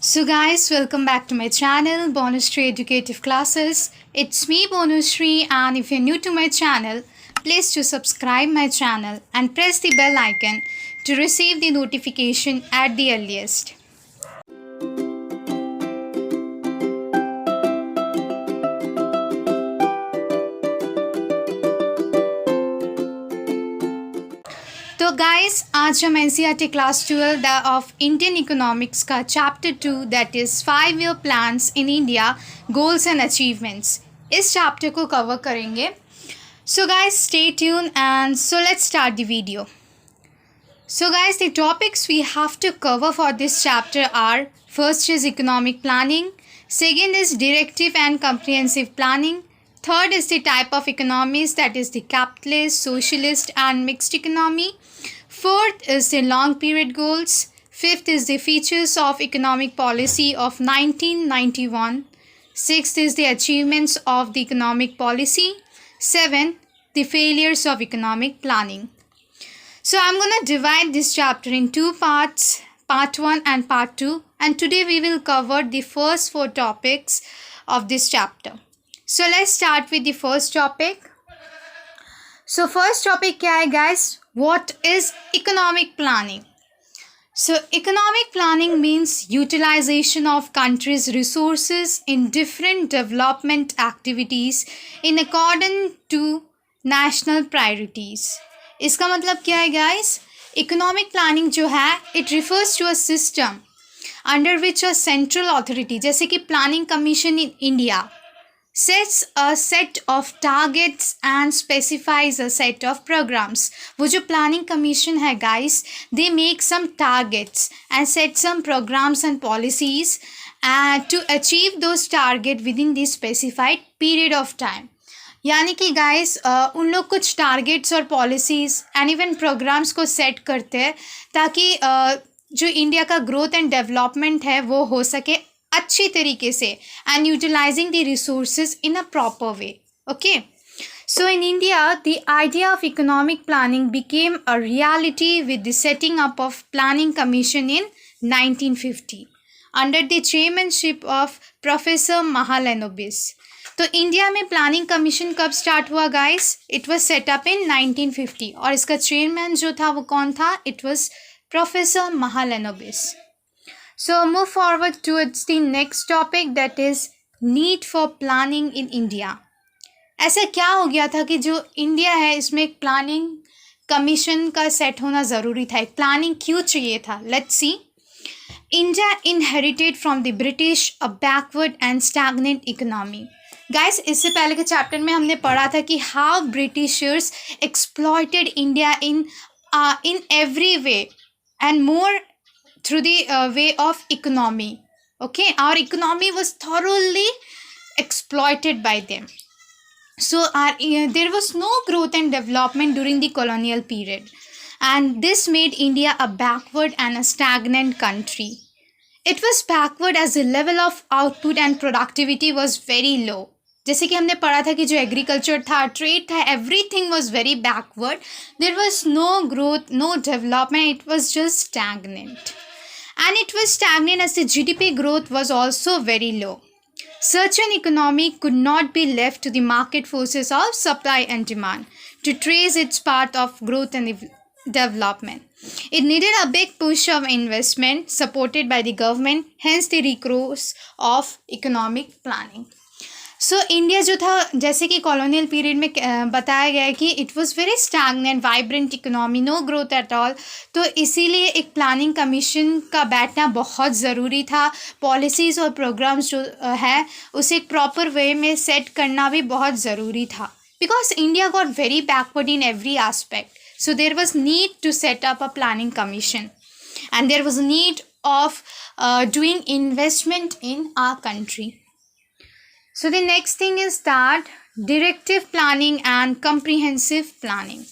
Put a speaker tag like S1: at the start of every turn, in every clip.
S1: So guys, welcome back to my channel, Bonoshree Educative Classes. It's me Bonoshree, and if you're new to my channel, please to subscribe my channel and press the bell icon to receive the notification at the earliest. तो guys आज हम NCERT class 12 of Indian economics का chapter 2 that is 5 year plans in India goals and achievements इस chapter को cover करेंगे. So guys stay tune and so let's start the video. So guys, the topics we have to cover for this chapter are: first is economic planning, second is directive and comprehensive planning, third is the type of economies, that is the capitalist, socialist and mixed economy, fourth is the long period goals, fifth is the features of economic policy of 1991, sixth is the achievements of the economic policy, seventh the failures of economic planning. So I'm going to divide this chapter in two parts, part 1 and part 2, and today we will cover the first 4 topics of this chapter. So let's start with the first topic. So first topic क्या है guys? What is economic planning? So economic planning means utilization of country's resources in different development activities in accordance to national priorities. इसका मतलब क्या है guys? Economic planning जो है it refers to a system under which a central authority, जैसे कि planning commission in India, sets a set of targets and specifies a set of programmes. वो जो प्लानिंग कमीशन है guys, they make some targets and set some programmes and policies to achieve those target within this specified period of time. यानी कि guys उन लोग कुछ targets और policies and even programmes को सेट करते हैं ताकि जो इंडिया का ग्रोथ एंड डेवलपमेंट है वो हो सके अच्छी तरीके से and utilising the resources in a proper way. Okay, so in India the idea of economic planning became a reality with the setting up of planning commission in 1950 under the chairmanship of professor Mahalanobis. तो India में planning commission कब start हुआ guys? It was set up in 1950 और इसका chairman जो था वो कौन था? It was professor Mahalanobis. So move forward towards the next topic that is need for planning in India. ऐसा क्या हो गया था कि जो इंडिया है इसमें एक प्लानिंग कमीशन का सेट होना ज़रूरी था? एक प्लानिंग क्यों चाहिए था? Let's see. India inherited from the British a backward and stagnant economy. Guys इससे पहले के चैप्टर में हमने पढ़ा था कि how Britishers exploited India in every way and more through the way of economy. Okay, our economy was thoroughly exploited by them. So there was no growth and development during the colonial period, and this made India a backward and a stagnant country. It was backward as the level of output and productivity was very low. जैसे कि हमने पढ़ा था कि जो agriculture था, trade था, everything was very backward. There was no growth, no development. It was just stagnant, and it was stagnant as the GDP growth was also very low. Such an economy could not be left to the market forces of supply and demand to trace its path of growth and development. It needed a big push of investment supported by the government, hence the recourse of economic planning. So India जो था, जैसे कि colonial period में बताया गया है कि it was very stagnant, vibrant economy, no growth at all. तो इसीलिए एक प्लानिंग कमीशन का बैठना बहुत ज़रूरी था. पॉलिसीज़ और प्रोग्राम्स जो है उसे एक प्रॉपर वे में सेट करना भी बहुत ज़रूरी था, because India got very backward in every aspect. So there was need to set up a planning commission, and there was a need of doing investment in our country. So the next thing is that directive planning and comprehensive planning.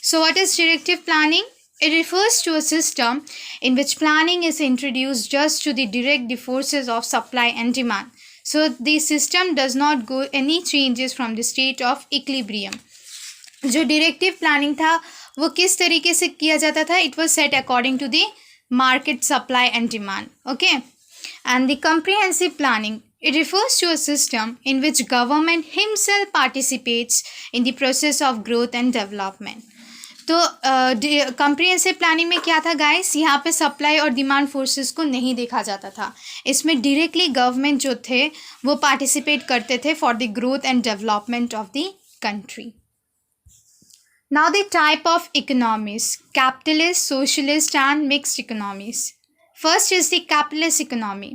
S1: So what is directive planning? It refers to a system in which planning is introduced just to direct the forces of supply and demand. So the system does not go any changes from the state of equilibrium. जो directive planning था वो किस तरीके से किया जाता था? It was set according to the market supply and demand. Okay, And the comprehensive planning, it refers to a system in which government himself participates in the process of growth and development. तो comprehensive planning में क्या था guys, यहाँ पे supply और demand forces को नहीं देखा जाता था. इसमें डायरेक्टली गवर्नमेंट जो थे वो पार्टिसिपेट करते थे for the growth and development of the country. Now the type of economies: capitalist, socialist and mixed economies. First is the capitalist economy.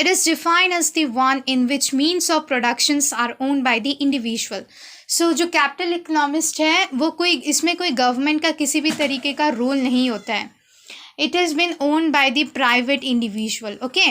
S1: It is defined as the one in which means of productions are owned by the individual. So जो capital economist है वो कोई इसमें कोई government का किसी भी तरीके का रोल नहीं होता है. It has been owned by the private individual, okay?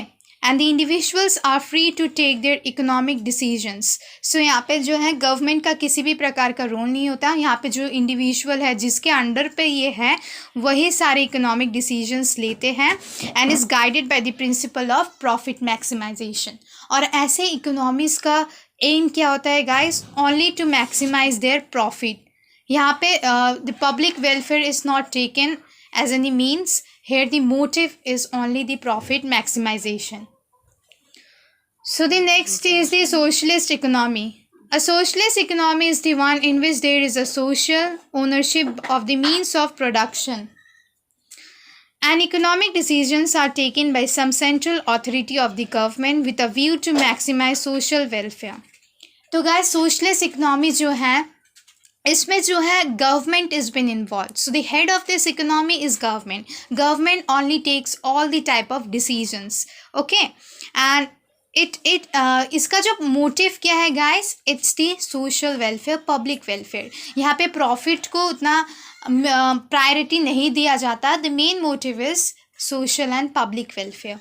S1: And the individuals are free to take their economic decisions. So यहाँ पे जो है गवर्नमेंट का किसी भी प्रकार का रोल नहीं होता. यहाँ पे जो इंडिविजुअल है जिसके अंडर पे ये है वही सारे इकोनॉमिक डिसीजंस लेते हैं and is guided by the principle of profit maximisation. और ऐसे इकोनॉमीज़ का एम क्या होता है guys? Only to maximise their profit. यहाँ पे the public welfare is not taken as any means. Here the motive is only the profit maximization. So the next is the socialist economy. A socialist economy is the one in which there is a social ownership of the means of production and economic decisions are taken by some central authority of the government with a view to maximize social welfare. तो guys socialist economy जो है इसमें जो है government is been involve. So the head of this economy is government. Government only takes all the type of decisions, okay? And इसका जो motive क्या है guys? It's the social welfare, public welfare. यहाँ पे प्रॉफिट को उतना priority नहीं दिया जाता. The main motive is social and public welfare.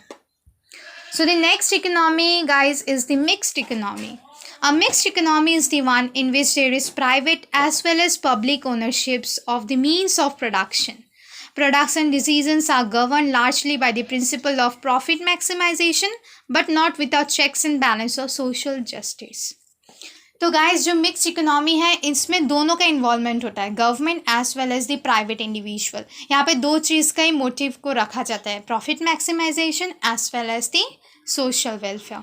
S1: So the next economy guys is the mixed economy. A mixed economy is the one in which there is private as well as public ownerships of the means of production. Production decisions are governed largely by the principle of profit maximization, but not without checks and balance or social justice. तो guys जो mixed economy है इसमें दोनों का involvement होता है, government as well as the private individual. यहाँ पे दो चीज़ का ही motive को रखा जाता है, profit maximization as well as the social welfare.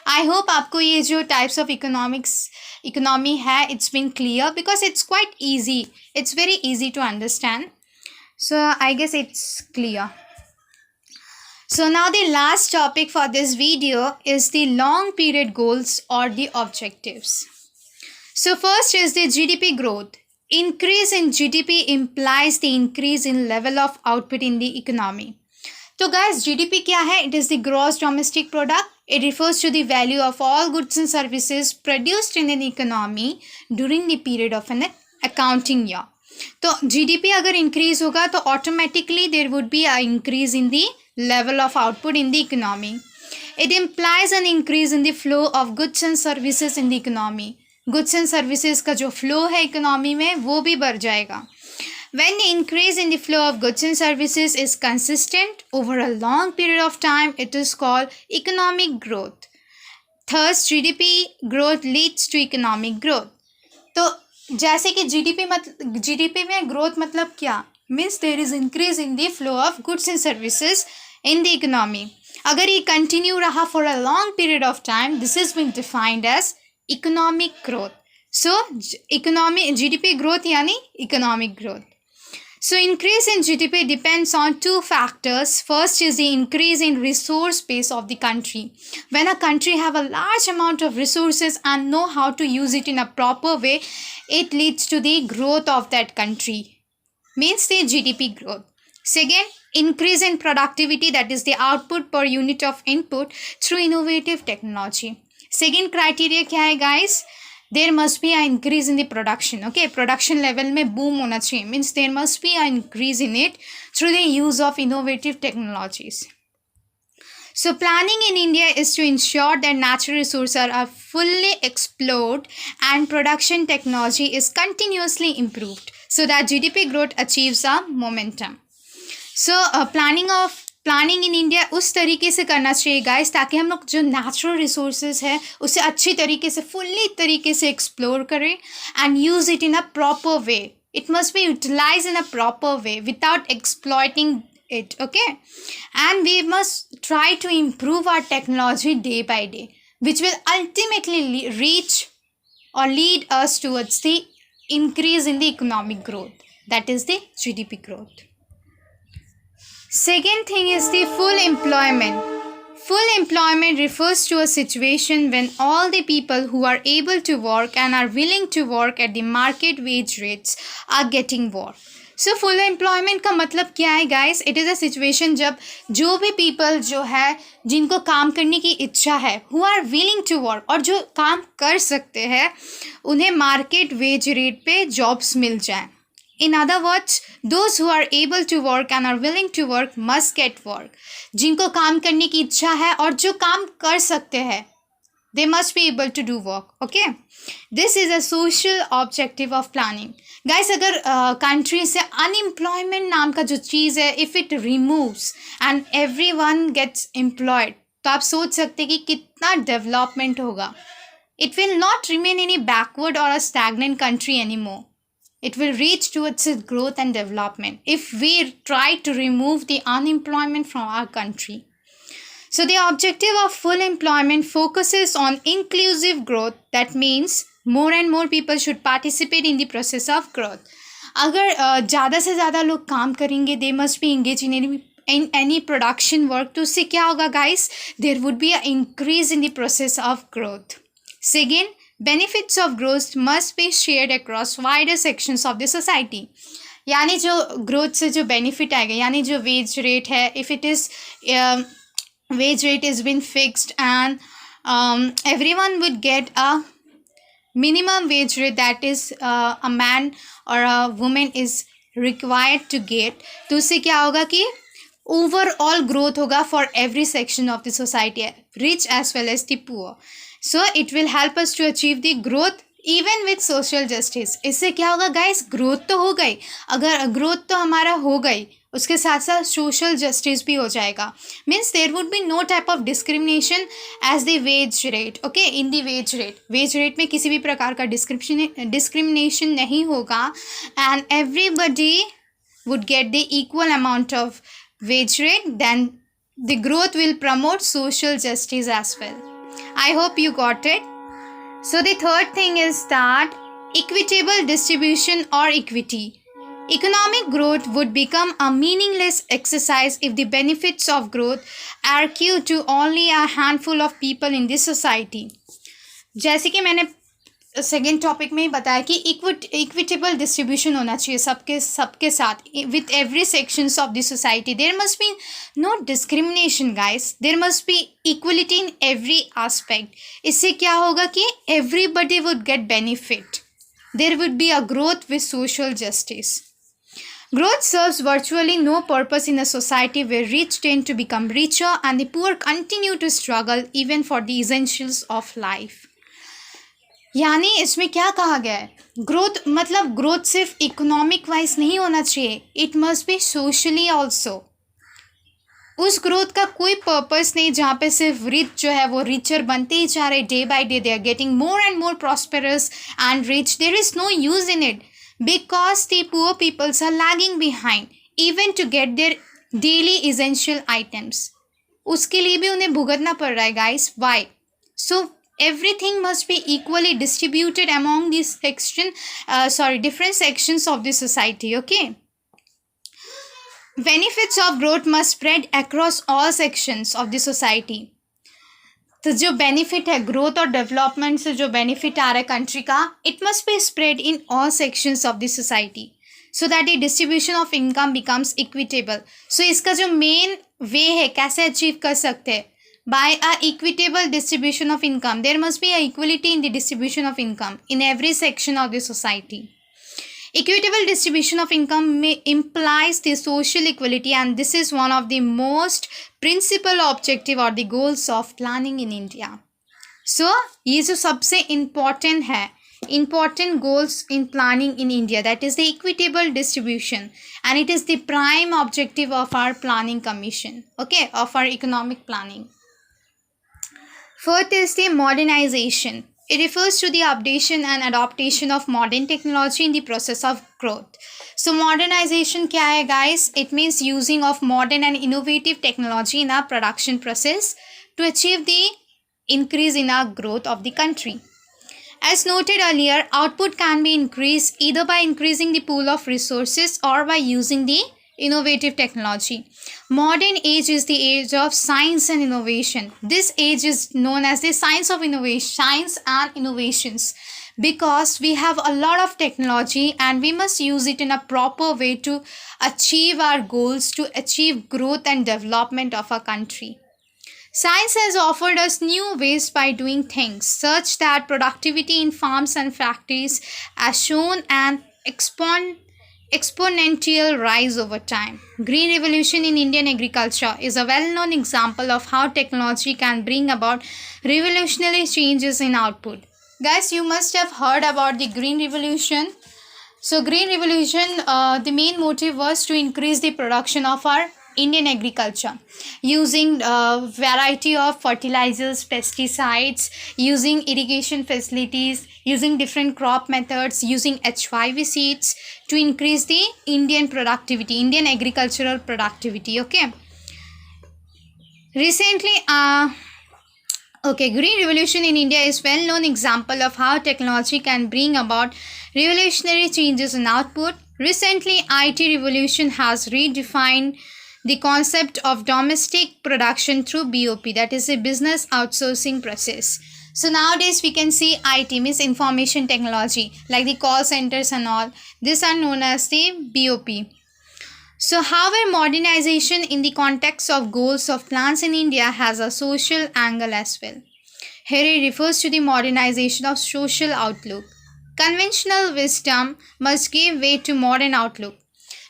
S1: I hope आपको ये जो टाइप्स ऑफ इकोनॉमी है it's been clear because it's quite easy. It's very easy to understand. So I guess it's clear. So now the last topic for this video is the long period goals or the objectives. So first is the GDP growth. Increase in GDP implies the increase in level of output in the economy. तो guys GDP क्या है? It is the gross domestic product. It refers to the value of all goods and services produced in an economy during the period of an accounting year. तो GDP अगर increase होगा तो automatically there would be an increase in the level of output in the economy. It implies an increase in the flow of goods and services in the economy. Goods and services का जो flow है economy में वो भी बढ़ जाएगा. When the increase in the flow of goods and services is consistent over a long period of time, it is called economic growth. Thus, GDP growth leads to economic growth. तो जैसे कि GDP में growth मतलब क्या? Means there is increase in the flow of goods and services in the economy. अगर ये continue रहा for a long period of time, this is been defined as economic growth. So, GDP growth यानी economic growth. So increase in GDP depends on two factors. First is the increase in resource base of the country. When a country have a large amount of resources and know how to use it in a proper way, it leads to the growth of that country. Means the GDP growth. Second, increase in productivity, that is the output per unit of input through innovative technology. Second criteria क्या है guys? There must be an increase in the production. Okay, production level में boom होना चाहिए. Means there must be an increase in it through the use of innovative technologies. So planning in India is to ensure that natural resources are fully explored and production technology is continuously improved so that GDP growth achieves a momentum. So planning in India उस तरीके से करना चाहिए guys ताकि हम लोग जो natural resources है उसे अच्छी तरीके से फुल्ली तरीके से एक्सप्लोर करें and use it in a proper way. It must be utilise in a proper way without exploiting it, okay? And we must try to improve our technology day by day, which will ultimately reach or lead us towards the increase in the economic growth, that is the GDP growth. Second thing is the full employment. Full employment refers to a situation when all the people who are able to work and are willing to work at the market wage rates are getting work. So full employment का मतलब क्या है guys? It is a situation जब जो भी people जो है जिनको काम करने की इच्छा है, who are willing to work और जो काम कर सकते हैं, उन्हें market wage rate पे jobs मिल जाए. In other words, those who are able to work and are willing to work must get work. जिनको काम करने की इच्छा है और जो काम कर सकते हैं, they must be able to do work. Okay? This is a social objective of planning. Guys, अगर country से unemployment नाम का जो चीज़ है, if it removes and everyone gets employed, तो आप सोच सकते कि कितना development होगा. It will not remain any backward or a stagnant country anymore. It will reach towards its growth and development if we try to remove the unemployment from our country. So the objective of full employment focuses on inclusive growth. That means more and more people should participate in the process of growth. अगर ज़्यादा से ज़्यादा लोग काम करेंगे, they must be engaged in any production work, तो उससे क्या होगा guys? There would be an increase in the process of growth. Second, benefits of growth must be shared across wider sections of the society. यानी जो growth से जो benefit आएगा, यानी जो wage rate है, if it is wage rate has been fixed and everyone would get a minimum wage rate that is a man or a woman is required to get, तो उससे क्या होगा कि overall growth होगा for every section of the society, rich as well as the poor. So it will help us to achieve the growth even with social justice. इससे क्या होगा guys? growth तो हो गई, अगर growth तो हमारा हो गई, उसके साथ साथ social justice भी हो जाएगा. Means there would be no type of discrimination as the wage rate. Okay, in the wage rate में किसी भी प्रकार का discrimination नहीं होगा and everybody would get the equal amount of wage rate. Then the growth will promote social justice as well. I hope you got it. So the third thing is that equitable distribution or equity. Economic growth would become a meaningless exercise if the benefits of growth accrue to only a handful of people in this society. जैसे कि मैंने second topic में ही बताया कि equitable distribution होना चाहिए सबके साथ with every sections of the society. There must be no discrimination guys, there must be equality in every aspect. इससे क्या होगा कि everybody would get benefit. There would be a growth with social justice. Growth serves virtually no purpose in a society where rich tend to become richer and the poor continue to struggle even for the essentials of life. यानी इसमें क्या कहा गया है? Growth मतलब growth सिर्फ economic wise नहीं होना चाहिए, it must be socially also. उस ग्रोथ का कोई पर्पस नहीं जहाँ पे सिर्फ रिच जो है वो रिचर बनते ही जा रहे, day by day they are getting more and more prosperous and rich. There is no use in it because the poor peoples are lagging behind even to get their daily essential items. उसके लिए भी उन्हें भुगतना पड़ रहा है guys. Why? So everything must be equally distributed among these different sections of the society. Okay. Benefits of growth must spread across all sections of the society. तो जो बेनिफिट है ग्रोथ और डेवलपमेंट से जो बेनिफिट आ रहा है country का, it must be spread in all sections of the society so that the distribution of income becomes equitable. So इसका जो मेन वे है कैसे अचीव कर सकते हैं, by a equitable distribution of income. There must be a equality in the distribution of income in every section of the society. Equitable distribution of income implies the social equality, and this is one of the most principal objective or the goals of planning in India. So ये जो सबसे important है, important goals in planning in India, that is the equitable distribution, and it is the prime objective of our planning commission, okay, of our economic planning. Fourth is the modernization. It refers to the updation and adaptation of modern technology in the process of growth. So modernization क्या है guys? It means using of modern and innovative technology in our production process to achieve the increase in our growth of the country. As noted earlier, output can be increased either by increasing the pool of resources or by using the innovative technology. Modern age is the age of science and innovation. This age is known as the science of innovation, science and innovations, because we have a lot of technology and we must use it in a proper way to achieve our goals, to achieve growth and development of our country. Science has offered us new ways by doing things, such that productivity in farms and factories has shown an exponential rise over time. Green Revolution in Indian agriculture is a well-known example of how technology can bring about revolutionary changes in output. Guys, you must have heard about the Green Revolution. So Green Revolution, the main motive was to increase the production of our Indian agriculture using variety of fertilizers, pesticides, using irrigation facilities, using different crop methods, using HYV seeds to increase the Indian productivity, Indian agricultural productivity. Okay. Recently, Green Revolution in India is well-known example of how technology can bring about revolutionary changes in output. Recently, IT revolution has redefined the concept of domestic production through BOP, that is a business outsourcing process. So nowadays we can see IT means information technology, like the call centers and all. These are known as the BOP. So however, modernization in the context of goals of plans in India has a social angle as well. Here it refers to the modernization of social outlook. Conventional wisdom must give way to modern outlook.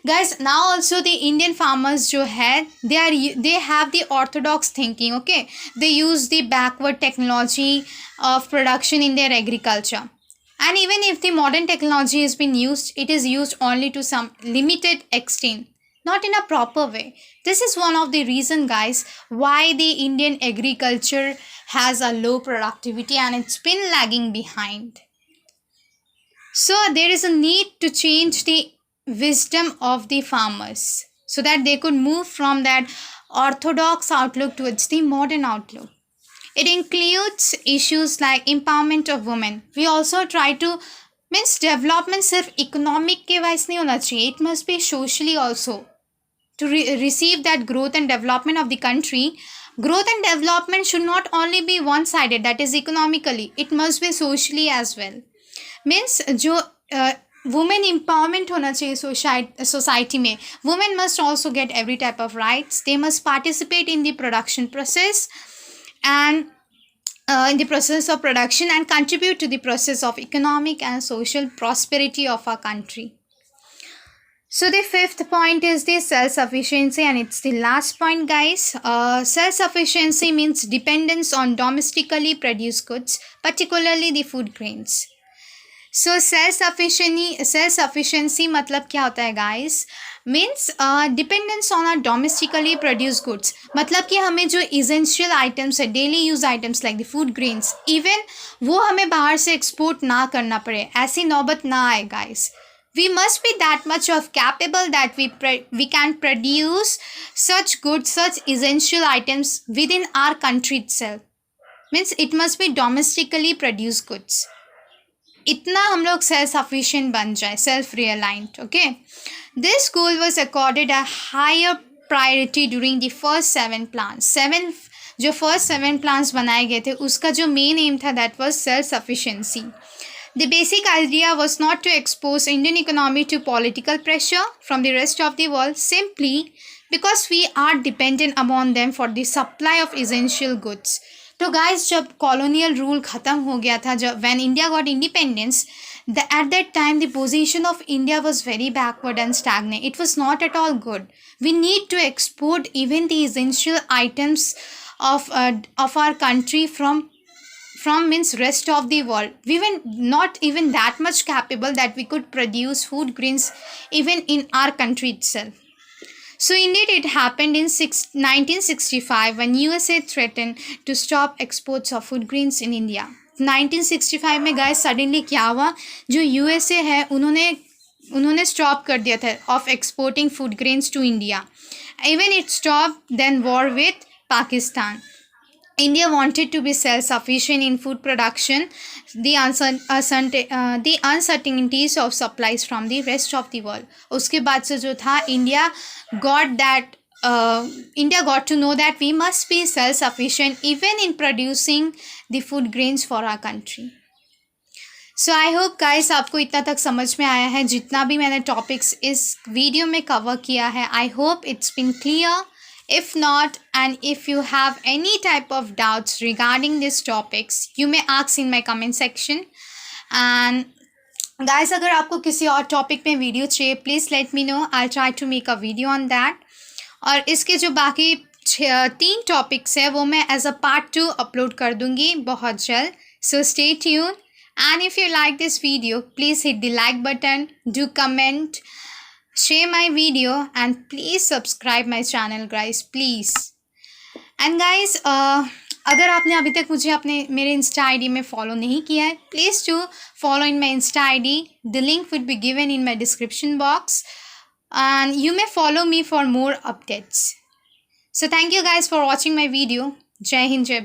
S1: Guys, now also the Indian farmers जो है, they have the orthodox thinking. Okay, they use the backward technology of production in their agriculture, and even if the modern technology has been used, it is used only to some limited extent, not in a proper way. This is one of the reason, guys, why the Indian agriculture has a low productivity and it's been lagging behind. So there is a need to change the wisdom of the farmers so that they could move from that orthodox outlook towards the modern outlook. It includes issues like empowerment of women. We also try to means development सिर्फ economic के wise नहीं होना चाहिए. It must be socially also. To receive that growth and development of the country, growth and development should not only be one-sided, that is economically. It must be socially as well. Means जो women empowerment होना चाहिए society में. Women must also get every type of rights. They must participate in the production process and in the process of production and contribute to the process of economic and social prosperity of our country. So the fifth point is the self-sufficiency, and it's the last point, guys. Self-sufficiency means dependence on domestically produced goods, particularly the food grains. So self-sufficiency मतलब क्या होता है, guys? Means dependence on our domestically produced goods. मतलब कि हमें जो essential items है, daily use items like the food grains, even वो हमें बाहर से export ना करना पड़े, ऐसी नौबत ना आए, guys. We must be that much of capable that we can produce such goods, such essential items within our country itself. Means it must be domestically produced goods. इतना हम लोग सेल्फ सफिशिएंट बन जाए, self reliant. Okay, this goal was accorded a higher priority during the first 7 plans. जो first 7 plans बनाए गए थे, उसका जो मेन एम था that was self sufficiency. The basic idea was not to expose Indian economy to political pressure from the rest of the world simply because we are dependent upon them for the supply of essential goods. तो guys, जब colonial rule ख़त्म हो गया था, जब when India got independence, at that time the position of India was very backward and stagnant. It was not at all good. We need to export even the essential items of our country from means rest of the world. We were not even that much capable that we could produce food grains even in our country itself. So indeed it happened in 1965 when USA threatened to stop exports of food grains in India. 1965 में guys suddenly क्या हुआ, जो USA है उन्होंने stop कर दिया था of exporting food grains to India. Even it stop then war with Pakistan. India wanted to be self-sufficient in food production. The uncertainties of supplies from the rest of the world. उसके बाद से जो था India got to know that we must be self-sufficient even in producing the food grains for our country. So I hope guys आपको इतना तक समझ में आया है. जितना भी मैंने टॉपिक्स इस वीडियो में कवर किया है, I hope it's been clear. If not, and if you have any type of doubts regarding these topics, you may ask in my comment section. And guys, अगर आपको किसी और टॉपिक में video चाहिए, please let me know. I'll try to make a video on that. और इसके जो बाकी 3 टॉपिक्स है वो मैं एज अ पार्ट 2 अपलोड कर दूँगी बहुत जल्द. So stay tuned. And if you like this video, please hit the like button, do comment, share my video, and please subscribe my channel guys, please. And guys, अगर आपने अभी तक मुझे मेरे इंस्टा आईडी में फॉलो नहीं किया है, please to follow in my insta ID. The link will be given in my description box and you may follow me for more updates. So thank you guys for watching my video. Jai Hind, Jai